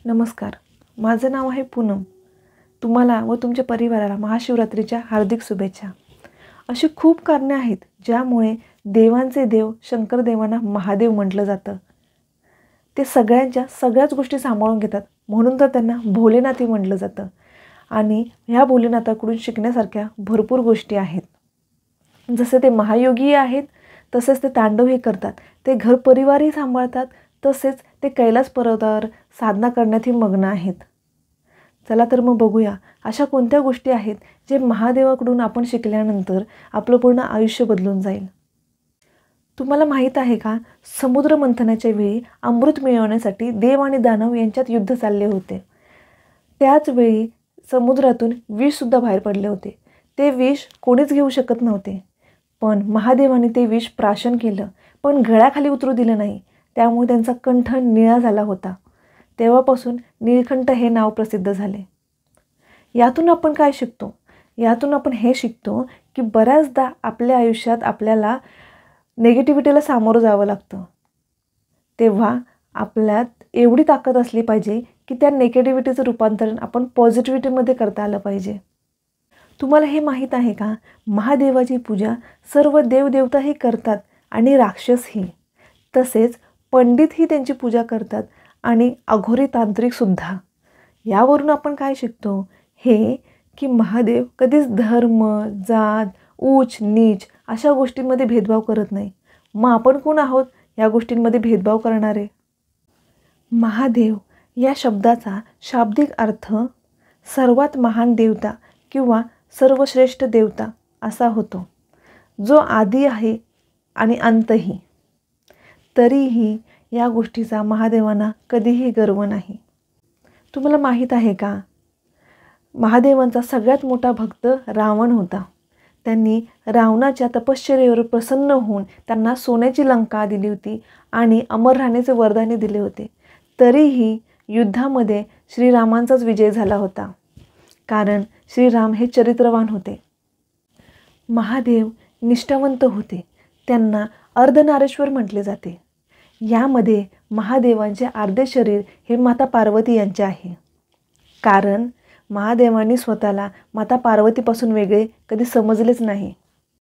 नमस्कार. माझं नाव आहे पूनम. तुम्हाला व तुमच्या परिवाराला महाशिवरात्रीच्या हार्दिक शुभेच्छा. अशी खूप कारणे आहेत ज्यामुळे देवांचे देव शंकर देवांना महादेव म्हटलं जातं. ते सगळ्याच गोष्टी सांभाळून घेतात, म्हणून तर त्यांना भोलेनाथही म्हटलं जातं. आणि ह्या भोलेनाथाकडून शिकण्यासारख्या भरपूर गोष्टी आहेत. जसे ते महायोगी आहेत, तसेच ते तांडवही करतात. ते घर परिवारही सांभाळतात, तसेच ते कैलास पर्वतावर साधना करण्यातही मग्न आहेत. चला तर मग बघूया अशा कोणत्या गोष्टी आहेत जे महादेवाकडून आपण शिकल्यानंतर आपलं पूर्ण आयुष्य बदलून जाईल. तुम्हाला माहीत आहे का, समुद्र मंथनाच्या वेळी अमृत मिळवण्यासाठी देव आणि दानव यांच्यात युद्ध चालले होते. त्याच वेळी समुद्रातून विषसुद्धा बाहेर पडले होते. ते विष कोणीच घेऊ शकत नव्हते, पण महादेवाने ते विष प्राशन केलं, पण गळ्याखाली उतरू दिलं नाही. त्यामुळे त्यांचा कंठ निळा झाला होता. तेव्हापासून नीलकंठ हे नाव प्रसिद्ध झाले. यातून आपण काय शिकतो? यातून आपण हे शिकतो की बऱ्याचदा आपल्या आयुष्यात आपल्याला नेगेटिव्हिटीला सामोरं जावं लागतं. तेव्हा आपल्यात एवढी ताकद असली पाहिजे की त्या नेगेटिव्हिटीचं रूपांतरण आपण पॉझिटिव्हिटीमध्ये करता आलं पाहिजे. तुम्हाला हे माहीत आहे का, महादेवाची पूजा सर्व देवदेवताही करतात आणि राक्षसही. तसेच पंडितही त्यांची पूजा करतात आणि अघोरी तांत्रिकसुद्धा. यावरून आपण काय शिकतो? हे की महादेव कधीच धर्म, जात, उच्च नीच अशा गोष्टींमध्ये भेदभाव करत नाही. मग आपण कोण आहोत या गोष्टींमध्ये भेदभाव करणारे? महादेव या शब्दाचा शाब्दिक अर्थ सर्वात महान देवता किंवा सर्वश्रेष्ठ देवता असा होतो, जो आदी आहे आणि अंतही. तरीही या गोष्टीचा महादेवांना कधीही गर्व नाही. तुम्हाला माहीत आहे का, महादेवांचा सगळ्यात मोठा भक्त रावण होता. त्यांनी रावणाच्या तपश्चर्येवर प्रसन्न होऊन त्यांना सोन्याची लंका दिली होती आणि अमर राहण्याचे वरदानही दिले होते. तरीही युद्धामध्ये श्रीरामांचाच विजय झाला होता, कारण श्रीराम हे चरित्रवान होते. महादेव निष्ठावंत होते. त्यांना अर्धनारेश्वर म्हटले जाते. यामध्ये महादेवांचे अर्धे शरीर हे माता पार्वती यांचे आहे, कारण महादेवांनी स्वतःला माता पार्वतीपासून वेगळे कधी समजलेच नाही.